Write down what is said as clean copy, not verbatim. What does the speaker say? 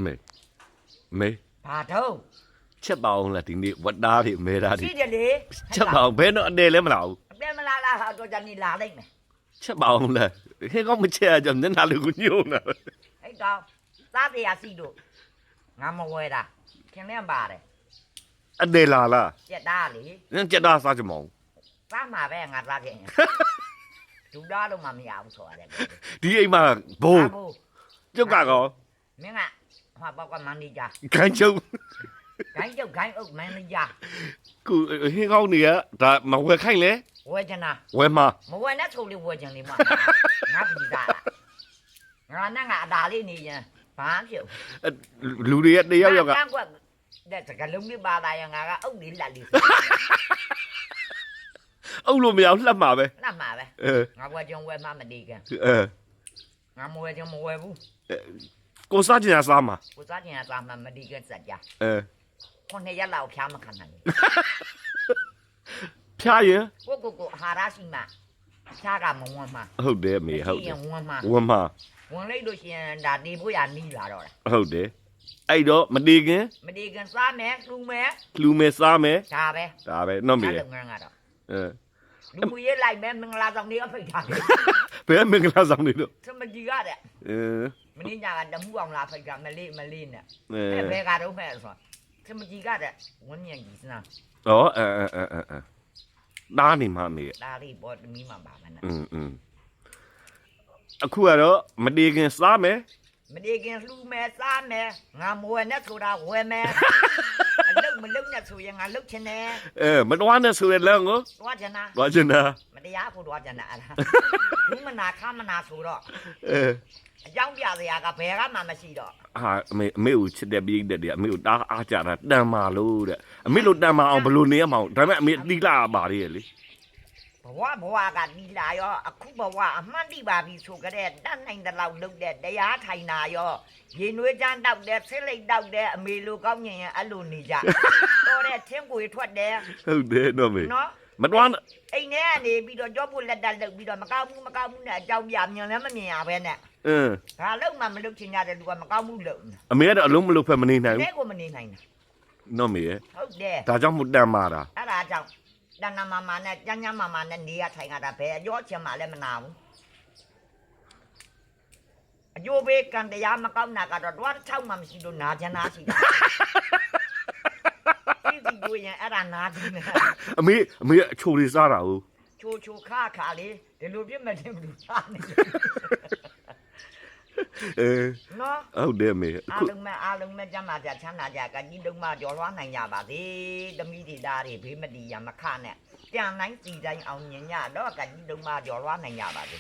မေမေဘာတော့ချက်ပါအောင်လားဒီနေ့ဝတ်သားတွေမဲသားတွေ ရှိတယ်လေ ချက်ပါအောင်ဘယ်တော့အနေလဲမလားဘူး အပြဲမလားလားဟာတော့ဂျန်နီလာလိုက်မယ် ချက်ပါအောင်လားဟဲ့ကောမချက်ရကြမျက်နှာလေးကိုညှို့နေ အဲ့တော့စားတရားစီတို့ငါမဝဲတာခင်ဗျပါတယ် အနေလာလား ကြက်သားလေ နင်ချက်သားစားကြမအောင် စားမှာပဲငါစားခင်ဒူသားလို့မမရဘူးဆိုရတယ် ဒီအိမ်မှာဘုံကျုပ်ကတော့ မင်းကဟောပေါက်ကမန်နေဂျာ ခိုင်းကျုပ် ဂိုင်းကျုပ်ဂိုင်းအုပ်မန်နေဂျာ ကိုဟင်းကောင်းနေရဒါမဝယ်ခိုင်းလေ ဝဲချင်တာ ဝယ်မှာ မဝဲနဲ့ဆိုလေးဝဲချင်လေးမငါပြည်သားငါနဲ့ငါအတားလေးနေရင်ဘာဖြစ် လူတွေတယောက်ယောက်က ကန့်ကွက်တဲ့စကလုံးလေးပါလာရင်ငါကအုပ်လေးလက်လေး အုပ်လို့မရလှတ်မှာပဲ နှက်မှာပဲ အဲ ငါဝဲချင်ဝဲမှမတည်ကန် အဲ ငါမဝဲချင်မဝဲဘူး ကိုစားချင်တာစားမှာ ကိုစားချင်တာစားမှမတည်ကန်စက်ကြ အဲ 9ရက်လောက်ဖျားမခံနိုင် ဖျားရင် ကိုဟာရရှိမှဖျားကမဝမ်းမှာ ဟုတ်တယ်မေဟုတ်တယ် ဝမ်းမှာ ဝမ်းမှာ ဝင်လိုက်လို့ရှိရင်ဒါနေဖို့ရနီးလာတော့တာ ဟုတ်တယ်အဲ့တော့မတည်ခင် မတည်ကန်စားမယ်လူမယ် လူမယ်စားမယ် ဒါပဲ ဒါပဲနော်မေ လုပ်ငန်းကတော့ အဲ လူမရေးလိုက်မယ်မင်္ဂလာဆောင်တွေအဖိတ်ထားတယ် ဘယ်မင်္ဂလာဆောင်နေလို့ သမကြီးကတဲ့ အဲ မင်းညာကတမှုအောင်လာဖိတ်တာမလေးနဲ့ အဲ အဲ့ဘဲကတော့မဲ့ဆိုသမကြီးကတဲ့ဝင်းမြန်ကြီးစနာ ဩအဲဒါနေမှမေ ဒါလေးပေါ်တမီးမှာပါမယ်နဲ့ အခုကတော့မတည်ခင်စားမယ် မတည်ခင်လှူမယ်စားမယ်ငါမဝဲနဲ့ဆိုတာဝဲမယ်အလုတ်မလုတ်နဲ့ဆိုရင်ငါလုတ်ချင်တယ် အဲမတော်နဲ့ဆိုရလမ်းကို တွားချင်တာ သွားချင်တာ မတရားဖို့တွားချင်တာအဲ့ဒါလူမနာခမနာဆိုတော့ အဲ အကြောင်းပြစရာကဘယ်ကမှမရှိတော့ ဟာအမေကိုချစ်တဲ့ပြီးတဲ့တည်းအမေကိုတားအားကြတာတန်မာလို့တဲ့အမေလို့တန်မာအောင်ဘယ်လိုနေရမအောင်ဒါပေမဲ့အမေတိလာပါလေလေ ဘဝကဒီလာရောအခုဘဝအမှန်တိပါပြီဆိုကြတဲ့တတ်နိုင်တဲ့လောက်လုပ်တဲ့တရားထိုင်တာရောရေနွေးချမ်းတောက်တဲ့ဆစ်လိတ်တောက်တဲ့အမေလိုကောင်းညင်ရင်အဲ့လိုနေကြတော့တဲ့ထင်းကိုထွက်တယ် ဟုတ်တယ်နော်မေ နော် မတော် အိမ်ထဲကနေပြီးတော့ကြောဖို့လက်တက်လုပ်ပြီးတော့မကောင်းဘူးနဲ့အကြောင်းပြမြင်လည်းမမြင်ရပဲနဲ့ ဒါလုံးမှမလုပ်ချင်ကြတဲ့လူကမကောင်းဘူးလို့ အမေကတော့အလုံးမလုံးဖက်မနေနိုင် တဲ ဘူး ကိုမနေနိုင်တာ နော်မေရဲ့ ဟုတ်တယ် ဒါကြောင့်မို့တန်မာတာ အဲ့ဒါကြောင့်တဏ္ဍမမနဲ့ကျန်းကျန်းမနဲ့နေရထိုင်ကြတာဘယ်အကျော်ချင်မှလည်းမနာဘူးအကျိုးပေးကံတရားမကောင်းတာကတော့တွားတစ်ချောင်းမှမရှိလို့နာချင်တာရှိတာဒီကိုရင်အဲ့ဒါနာကြည့်နေ အမေအချိုလေးစားတာဟုတ် ချိုခါလေးဒီလိုပြစ်မဲ့တယ်ဘူးစားနေ အဲ နော် ဟုတ်တယ်မေ အားလုံးမဲ့ကျမ်းမာကြချမ်းသာကြကကြီးလုံးမကြော်လွှားနိုင်ကြပါစေတမိတိသားတွေဘေးမတီးရမခနဲ့ကြံတိုင်းစီတိုင်းအောင်မြင်ကြတော့ကကြီးလုံးမကြော်လွှားနိုင်ကြပါစေ